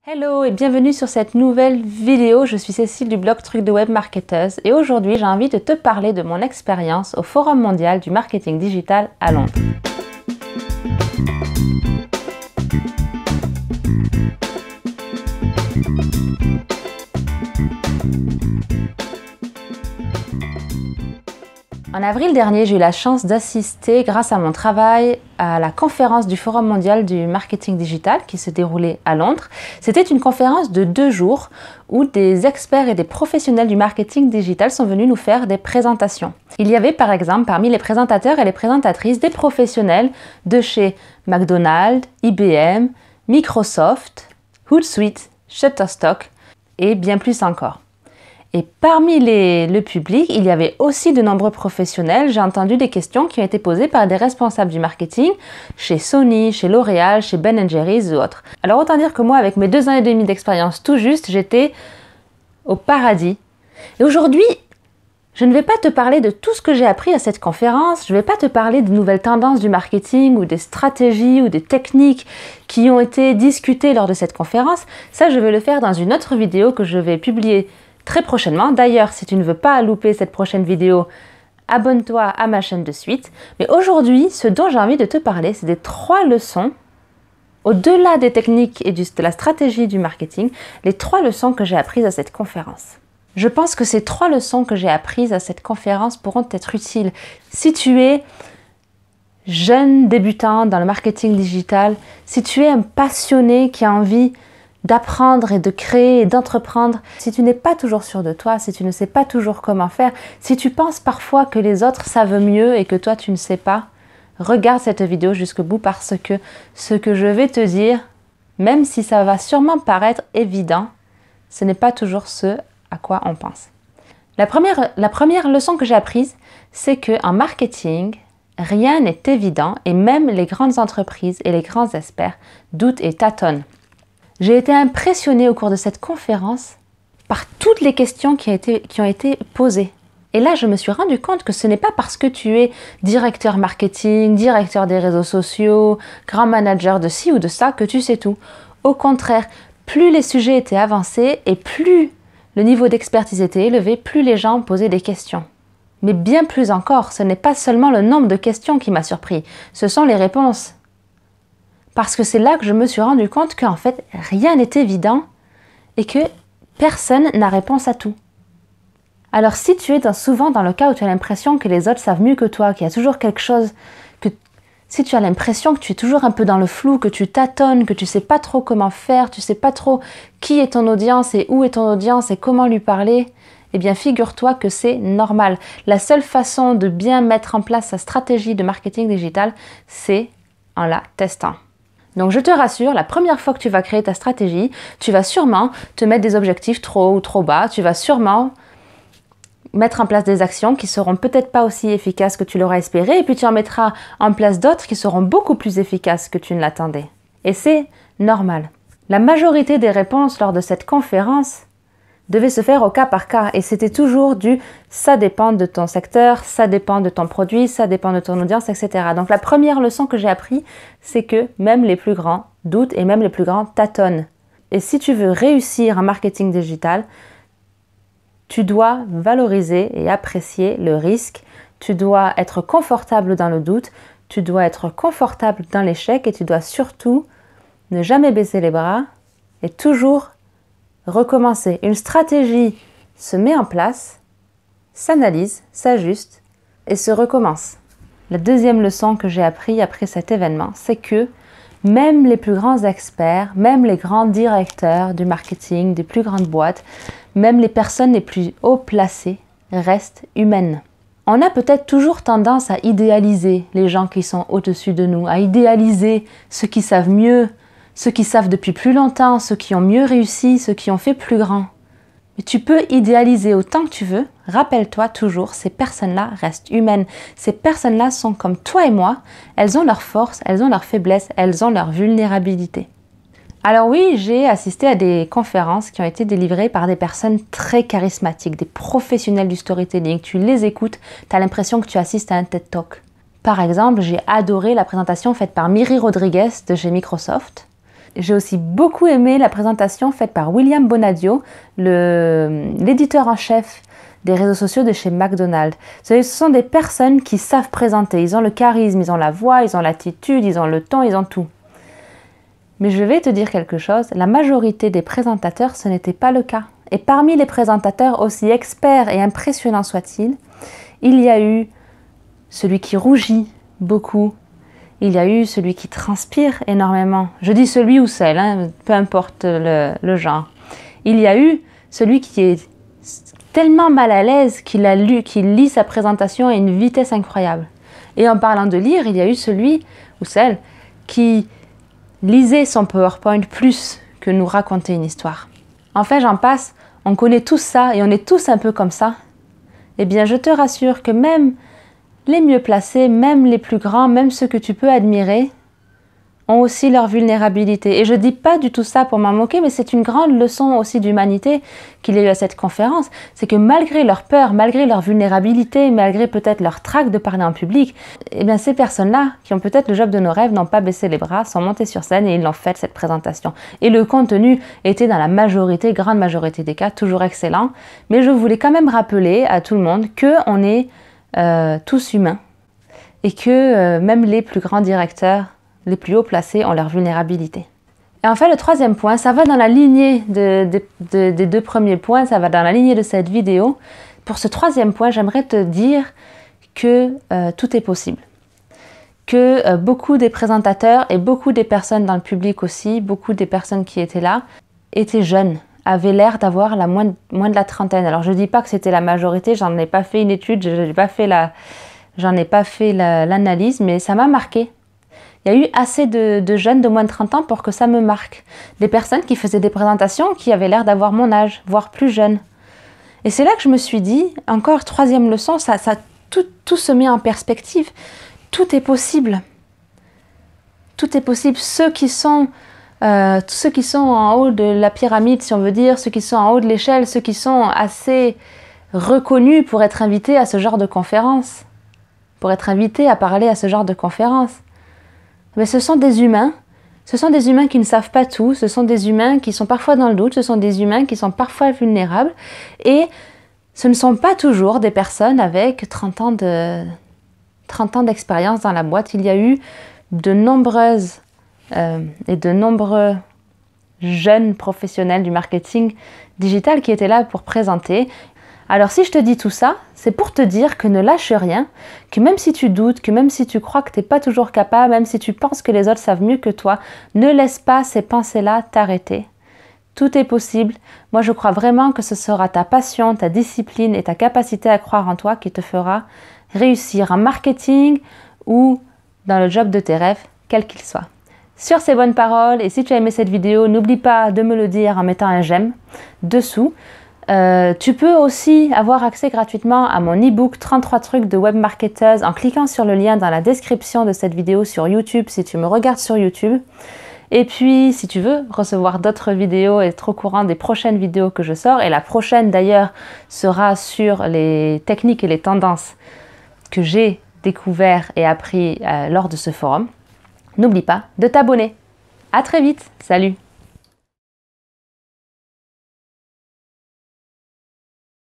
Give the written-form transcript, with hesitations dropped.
Hello et bienvenue sur cette nouvelle vidéo. Je suis Cécile du blog Trucs de Web Marketeuse et aujourd'hui j'ai envie de te parler de mon expérience au Forum mondial du marketing digital à Londres. En avril dernier, j'ai eu la chance d'assister, grâce à mon travail, à la conférence du Forum mondial du marketing digital qui se déroulait à Londres. C'était une conférence de 2 jours où des experts et des professionnels du marketing digital sont venus nous faire des présentations. Il y avait par exemple parmi les présentateurs et les présentatrices des professionnels de chez McDonald's, IBM, Microsoft, Hootsuite, Shutterstock et bien plus encore. Et parmi le public, il y avait aussi de nombreux professionnels. J'ai entendu des questions qui ont été posées par des responsables du marketing chez Sony, chez L'Oréal, chez Ben & Jerry's ou autres. Alors autant dire que moi, avec mes 2 ans et demi d'expérience tout juste, j'étais au paradis. Et aujourd'hui, je ne vais pas te parler de tout ce que j'ai appris à cette conférence. Je ne vais pas te parler de nouvelles tendances du marketing ou des stratégies ou des techniques qui ont été discutées lors de cette conférence. Ça, je vais le faire dans une autre vidéo que je vais publier très prochainement. D'ailleurs, si tu ne veux pas louper cette prochaine vidéo, abonne-toi à ma chaîne de suite. Mais aujourd'hui, ce dont j'ai envie de te parler, c'est des 3 leçons, au-delà des techniques et de la stratégie du marketing, les 3 leçons que j'ai apprises à cette conférence. Je pense que ces 3 leçons que j'ai apprises à cette conférence pourront être utiles si tu es jeune débutant dans le marketing digital, si tu es un passionné qui a envie d'apprendre et de créer et d'entreprendre, si tu n'es pas toujours sûr de toi, si tu ne sais pas toujours comment faire, si tu penses parfois que les autres savent mieux et que toi tu ne sais pas, regarde cette vidéo jusqu'au bout parce que ce que je vais te dire, même si ça va sûrement paraître évident, ce n'est pas toujours ce à quoi on pense. La première leçon que j'ai apprise, c'est qu'en marketing, rien n'est évident et même les grandes entreprises et les grands experts doutent et tâtonnent. J'ai été impressionnée au cours de cette conférence par toutes les questions qui ont été posées. Et là, je me suis rendu compte que ce n'est pas parce que tu es directeur marketing, directeur des réseaux sociaux, grand manager de ci ou de ça que tu sais tout. Au contraire, plus les sujets étaient avancés et plus le niveau d'expertise était élevé, plus les gens posaient des questions. Mais bien plus encore, ce n'est pas seulement le nombre de questions qui m'a surpris, ce sont les réponses. Parce que c'est là que je me suis rendu compte qu'en fait, rien n'est évident et que personne n'a réponse à tout. Alors si tu es souvent dans le cas où tu as l'impression que les autres savent mieux que toi, qu'il y a toujours quelque chose, si tu as l'impression que tu es toujours un peu dans le flou, que tu tâtonnes, que tu ne sais pas trop comment faire, tu ne sais pas trop qui est ton audience et où est ton audience et comment lui parler, eh bien figure-toi que c'est normal. La seule façon de bien mettre en place sa stratégie de marketing digital, c'est en la testant. Donc je te rassure, la première fois que tu vas créer ta stratégie, tu vas sûrement te mettre des objectifs trop haut ou trop bas, tu vas sûrement mettre en place des actions qui seront peut-être pas aussi efficaces que tu l'aurais espéré, et puis tu en mettras en place d'autres qui seront beaucoup plus efficaces que tu ne l'attendais. Et c'est normal. La majorité des réponses lors de cette conférence devait se faire au cas par cas et c'était toujours ça dépend de ton secteur, ça dépend de ton produit, ça dépend de ton audience, etc. Donc la première leçon que j'ai apprise, c'est que même les plus grands doutent et même les plus grands tâtonnent. Et si tu veux réussir en marketing digital, tu dois valoriser et apprécier le risque, tu dois être confortable dans le doute, tu dois être confortable dans l'échec et tu dois surtout ne jamais baisser les bras et toujours recommencer. Une stratégie se met en place, s'analyse, s'ajuste et se recommence. La deuxième leçon que j'ai appris après cet événement, c'est que même les plus grands experts, même les grands directeurs du marketing, des plus grandes boîtes, même les personnes les plus haut placées restent humaines. On a peut-être toujours tendance à idéaliser les gens qui sont au-dessus de nous, à idéaliser ceux qui savent mieux, ceux qui savent depuis plus longtemps, ceux qui ont mieux réussi, ceux qui ont fait plus grand. Mais tu peux idéaliser autant que tu veux. Rappelle-toi toujours, ces personnes-là restent humaines. Ces personnes-là sont comme toi et moi. Elles ont leurs forces, elles ont leurs faiblesses, elles ont leurs vulnérabilités. Alors oui, j'ai assisté à des conférences qui ont été délivrées par des personnes très charismatiques, des professionnels du storytelling. Tu les écoutes, tu as l'impression que tu assistes à un TED Talk. Par exemple, j'ai adoré la présentation faite par Miri Rodriguez de chez Microsoft. J'ai aussi beaucoup aimé la présentation faite par William Bonadio, l'éditeur en chef des réseaux sociaux de chez McDonald's. Ce sont des personnes qui savent présenter. Ils ont le charisme, ils ont la voix, ils ont l'attitude, ils ont le ton, ils ont tout. Mais je vais te dire quelque chose, la majorité des présentateurs, ce n'était pas le cas. Et parmi les présentateurs, aussi experts et impressionnants soient-ils, il y a eu celui qui rougit beaucoup, il y a eu celui qui transpire énormément. Je dis celui ou celle, hein, peu importe le genre. Il y a eu celui qui est tellement mal à l'aise qu'il lit sa présentation à une vitesse incroyable. Et en parlant de lire, il y a eu celui ou celle qui lisait son PowerPoint plus que nous raconter une histoire. En fait, j'en passe, on connaît tous ça et on est tous un peu comme ça. Eh bien, je te rassure que même les mieux placés, même les plus grands, même ceux que tu peux admirer, ont aussi leur vulnérabilité. Et je ne dis pas du tout ça pour m'en moquer, mais c'est une grande leçon aussi d'humanité qu'il y a eu à cette conférence. C'est que malgré leur peur, malgré leur vulnérabilité, malgré peut-être leur trac de parler en public, eh bien ces personnes-là, qui ont peut-être le job de nos rêves, n'ont pas baissé les bras, sont montées sur scène et ils l'ont fait, cette présentation. Et le contenu était dans la majorité, grande majorité des cas, toujours excellent. Mais je voulais quand même rappeler à tout le monde qu'on est tous humains et que même les plus grands directeurs, les plus haut placés ont leur vulnérabilité. Et enfin, le troisième point, ça va dans la lignée des deux premiers points, ça va dans la lignée de cette vidéo. Pour ce troisième point, j'aimerais te dire que tout est possible. Que beaucoup des présentateurs et beaucoup des personnes dans le public aussi, beaucoup des personnes qui étaient là, étaient jeunes, avaient l'air d'avoir moins de la trentaine. Alors je ne dis pas que c'était la majorité, j'en ai pas fait une étude, j'en ai pas fait l'analyse, mais ça m'a marqué. Il y a eu assez de jeunes de moins de 30 ans pour que ça me marque. Des personnes qui faisaient des présentations qui avaient l'air d'avoir mon âge, voire plus jeune. Et c'est là que je me suis dit, encore troisième leçon, tout se met en perspective. Tout est possible. Tout est possible. Ceux qui sont en haut de la pyramide, si on veut dire, ceux qui sont en haut de l'échelle, ceux qui sont assez reconnus pour être invités à ce genre de conférence, pour être invités à parler à ce genre de conférence. Mais ce sont des humains qui ne savent pas tout, ce sont des humains qui sont parfois dans le doute, ce sont des humains qui sont parfois vulnérables et ce ne sont pas toujours des personnes avec 30 ans d'expérience dans la boîte. Il y a eu de nombreuses et de nombreux jeunes professionnels du marketing digital qui étaient là pour présenter. Alors si je te dis tout ça, c'est pour te dire que ne lâche rien, que même si tu doutes, que même si tu crois que tu n'es pas toujours capable, même si tu penses que les autres savent mieux que toi, ne laisse pas ces pensées-là t'arrêter. Tout est possible. Moi, je crois vraiment que ce sera ta passion, ta discipline et ta capacité à croire en toi qui te fera réussir en marketing ou dans le job de tes rêves, quel qu'il soit. Sur ces bonnes paroles, et si tu as aimé cette vidéo, n'oublie pas de me le dire en mettant un j'aime dessous. Tu peux aussi avoir accès gratuitement à mon e-book 33 trucs de web marketeuse en cliquant sur le lien dans la description de cette vidéo sur YouTube si tu me regardes sur YouTube. Et puis si tu veux recevoir d'autres vidéos et être au courant des prochaines vidéos que je sors, et la prochaine d'ailleurs sera sur les techniques et les tendances que j'ai découvert et appris lors de ce forum, n'oublie pas de t'abonner. À très vite, salut!